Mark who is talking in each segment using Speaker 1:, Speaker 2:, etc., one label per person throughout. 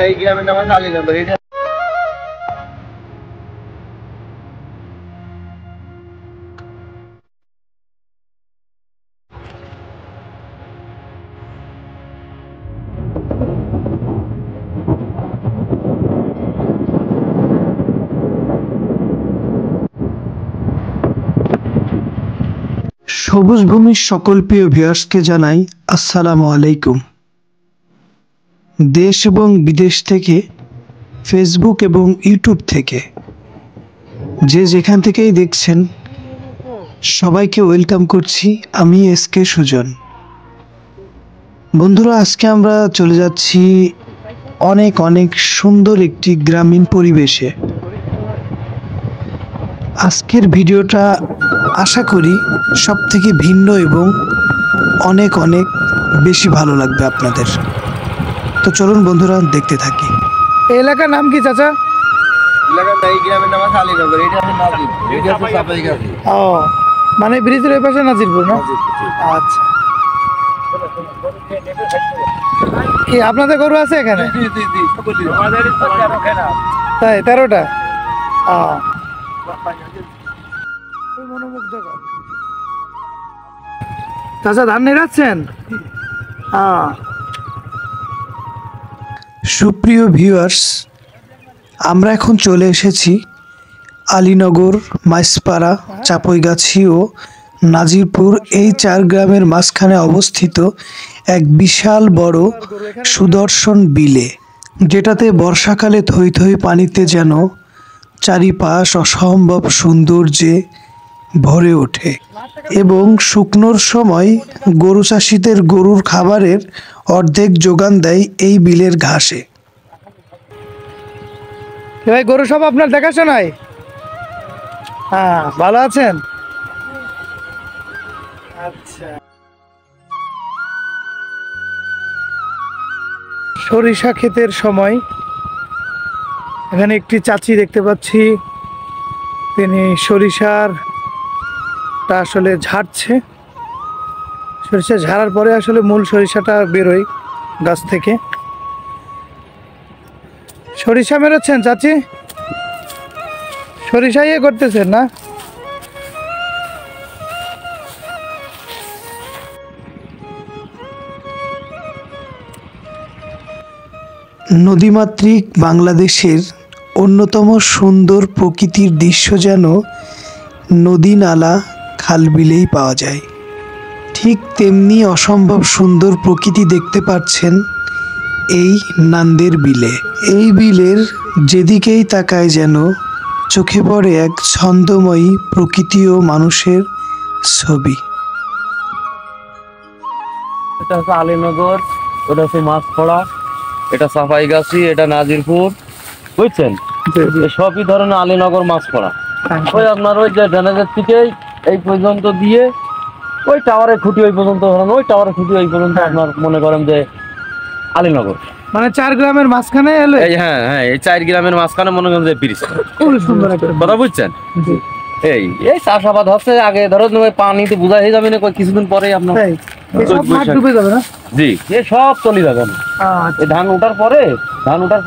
Speaker 1: এই গ্রামের নাম আছে আলীনগর। এটা
Speaker 2: সবুজ ভূমির সকল প্রিয় ভিউয়ার্সকে জানাই আসসালামু আলাইকুম। দেশ এবং বিদেশ থেকে, ফেসবুক এবং ইউটিউব থেকে যে যেখান থেকেই দেখছেন সবাইকে ওয়েলকাম করছি। আমি এসকে সুজন। বন্ধুরা, আজকে আমরা চলে যাচ্ছি অনেক অনেক সুন্দর একটি গ্রামীণ পরিবেশে। আজকের ভিডিওটা আশা করি সব থেকে ভিন্ন এবং অনেক অনেক বেশি ভালো লাগবে আপনাদের। তো চলুন বন্ধুরা, দেখতে থাকি।
Speaker 3: এই এলাকার নাম কি চাচা?
Speaker 1: এই গ্রামের নাম আছে আলীনগর। এটা আছে নাজির, এটা আছে সাপাইগাছি।
Speaker 3: ও, মানে ব্রিজের ওই পাশে নাজিরপুর না? আচ্ছা, কি আপনাদের গরু আছে এখানে? তাই 13টা। মনোমুগ্ধকর। চাচা ধান নিরাচ্ছেন?
Speaker 2: সুপ্রিয় ভিউয়ার্স, আমরা এখন চলে এসেছি আলীনগর, মাইজপাড়া, চাপইগাছি ও নাজিরপুর এই 4 গ্রামের মাঝখানে অবস্থিত এক বিশাল বড় সুদর্শন বিলে, যেটাতে বর্ষাকালে থই থই পানিতে যেন চারিপাশ অসম্ভব সৌন্দর্যে ভরে ওঠে এবং শুকনোর সময় গরু চাষিদের গরুর খাবারের অর্ধেক যোগান দেয় এই বিলের ঘাসে।
Speaker 3: ভাই, গরু সব আপনার দেখাশোনায়? হ্যাঁ, ভালো আছেন? আচ্ছা। সরিষা ক্ষেতের সময় এখানে একটি চাচি দেখতে পাচ্ছি, তিনি সরিষারটা আসলে ঝাড়ছে। সরিষা ঝাড়ার পরে আসলে মূল সরিষাটা বেরোয় গাছ থেকে। সরিষা মেরোচ্ছেন চাচি? সরিষা ইয়ে করতেছেন না?
Speaker 2: নদীমাতৃক বাংলাদেশের অন্যতম সুন্দর প্রকৃতির দৃশ্য যেন নদী, নালা, খাল, বিলেই পাওয়া যায়। ঠিক তেমনি অসম্ভব সুন্দর প্রকৃতি দেখতে পাচ্ছেন এই নান্দের বিলে। এই বিলের যেদিকেই তাকায় যেন চোখে পড়ে এক ছন্দময়ী প্রকৃতি ও মানুষের ছবি।
Speaker 1: এটা হচ্ছে আলীনগর, ওটা হচ্ছে মাছপড়া, এটা সাপাইগাছি, এটা নাজিরপুর, বুঝছেন? সবই ধরনের আলীনগর মাছপড়া। ওই আপনার ওই যে ড্যানেজের থেকে এই পর্যন্ত দিয়ে ওই টাওয়ারের খুঁটি ওই পর্যন্ত ধরেন, ওই টাওয়ারের খুঁটি ওই পর্যন্ত আপনার মনে করেন যে আলীনগর।
Speaker 3: মানে 4 গ্রামের মাঝখানে এলো?
Speaker 1: এই হ্যাঁ, এই 4 গ্রামের মাঝখানে মনে করেন যে ব্রিজ।
Speaker 3: খুব সুন্দর একটা
Speaker 1: কথা বুঝছেন? এই চাষাবাদ হচ্ছে। আগে ধরেন ওই পানিতে বোঝা হয়ে যাবে না, কিছুদিন পরে আপনার
Speaker 3: ডুবে যাবে না?
Speaker 1: জি, এই সব চলে যাবে না। এই ধান ওঠার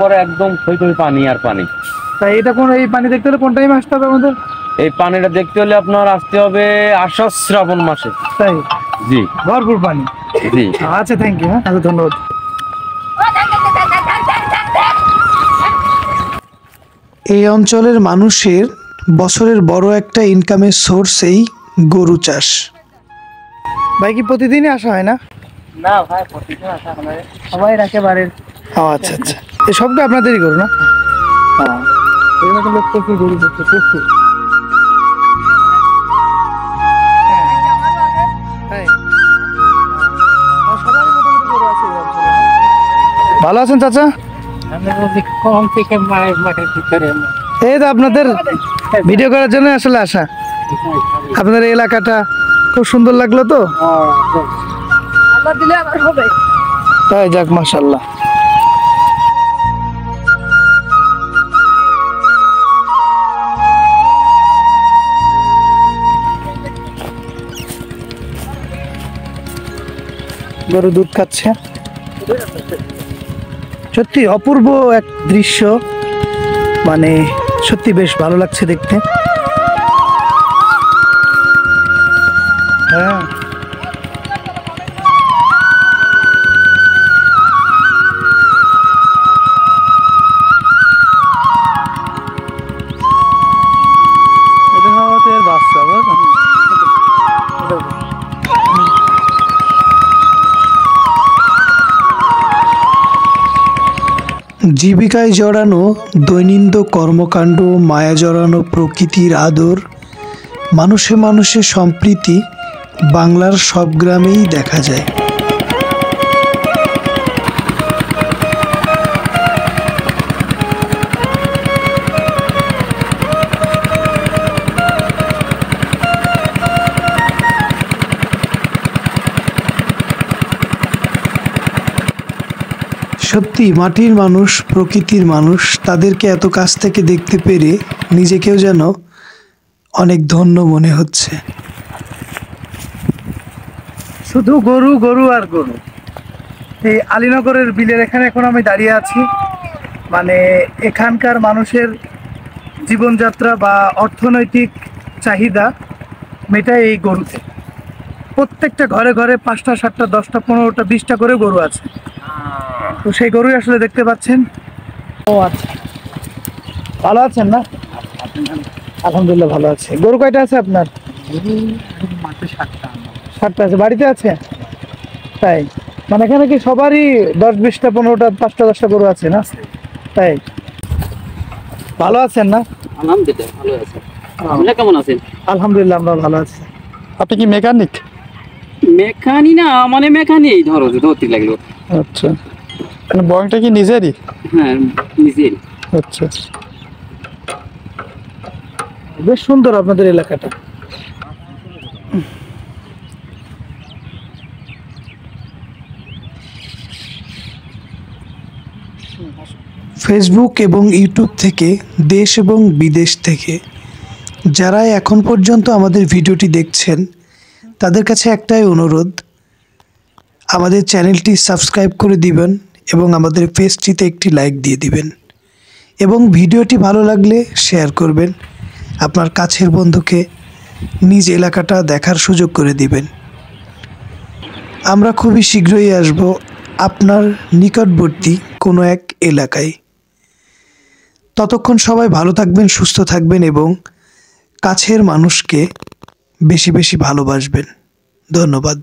Speaker 1: পরে একদম থই থই পানি আর পানি।
Speaker 3: তাই এটা কোন, এই পানি দেখতে হলে কোন টাইমে আসতে হবে আমাদের?
Speaker 1: এই পানিটা দেখতে হলে আপনার আসতে হবে আষাঢ় শ্রাবণ মাসে।
Speaker 3: তাই?
Speaker 1: জি,
Speaker 3: ভরপুর পানি।
Speaker 2: জি,
Speaker 3: আচ্ছা, থ্যাংক ইউ। হ্যাঁ, ধন্যবাদ।
Speaker 2: এই অঞ্চলের মানুষের বছরের বড় একটা ইনকামের সোর্স এই গরু চাষ।
Speaker 3: ভাই, কি প্রতিদিনই আসা হয় না?
Speaker 1: না ভাই, প্রতিদিন আসা হয় না,
Speaker 3: সবাই রাখে বাড়ির। আচ্ছা আচ্ছা, এই সবটা আপনাদেরই গরু না? হ্যাঁ, এখানে তো লোক প্রচুর গরু করছে, প্রচুর। ভালো আছেন চাচা? এই তো আপনাদের ভিডিও করার জন্য আসলে আসা। আপনাদের এই এলাকাটা খুব সুন্দর লাগলো তো। তাই, যাক, মাশাআল্লাহ। গরু দুধ খাচ্ছে। সত্যি অপূর্ব এক দৃশ্য, মানে সত্যি বেশ ভালো লাগছে দেখতে। হ্যাঁ, এটা হওয়াতে এর বাচ্চা বুঝলেন?
Speaker 2: জীবিকায় জড়ানো দৈনন্দিন কর্মকাণ্ড, মায়া জড়ানো প্রকৃতির আদর, মানুষে মানুষে সম্প্রীতি বাংলার সব গ্রামেই দেখা যায়। সত্যি মাটির মানুষ, প্রকৃতির মানুষ, তাদেরকে এত কাছ থেকে দেখতে পেরে নিজেকেও যেন অনেক ধন্য মনে হচ্ছে।
Speaker 3: শুধু গরু গরু আর গরু। এই আলীনগরের বিলের এখানে এখন আমি দাঁড়িয়ে আছি। মানে এখানকার মানুষের জীবনযাত্রা বা অর্থনৈতিক চাহিদা মেটায় এই গরুতে। প্রত্যেকটা ঘরে ঘরে 5টা 7টা 10টা 15টা 20টা করে গরু আছে। তো সেই গরুই আসলে দেখতে পাচ্ছেন। ও আচ্ছা, ভালো আছেন না? আলহামদুলিল্লাহ ভালো আছে। গরু কয়টা আছে আপনার? 7টা আছে। বাড়িতে আছে? তাই, মানে এখানে কি সবারই 10 20টা 15টা 5টা 10টা গরু আছে না? তাই, ভালো আছেন না?
Speaker 1: আলহামদুলিল্লাহ ভালো আছি। আপনি কেমন আছেন?
Speaker 3: আলহামদুলিল্লাহ আমরা ভালো আছি। আপনি কি মেকানিক?
Speaker 1: মেকানি না, মানে মেকানি ধরতে লাগলো।
Speaker 3: আচ্ছা, বয়টা কি নিজেরই?
Speaker 1: হ্যাঁ, নিজের।
Speaker 3: আচ্ছা, বেশ সুন্দর আপনাদের এলাকাটা।
Speaker 2: ফেসবুক এবং ইউটিউব থেকে, দেশ এবং বিদেশ থেকে যারা এখন পর্যন্ত আমাদের ভিডিওটি দেখছেন, তাদের কাছে একটাই অনুরোধ, আমাদের চ্যানেলটি সাবস্ক্রাইব করে দিবেন এবং আমাদের পেজটিতে একটি লাইক দিয়ে দিবেন এবং ভিডিওটি ভালো লাগলে শেয়ার করবেন। আপনার কাছের বন্ধুকে নিজ এলাকাটা দেখার সুযোগ করে দিবেন। আমরা খুবই শীঘ্রই আসব আপনার নিকটবর্তী কোনো এক এলাকায়। ততক্ষণ সবাই ভালো থাকবেন, সুস্থ থাকবেন এবং কাছের মানুষকে বেশি বেশি ভালোবাসবেন। ধন্যবাদ।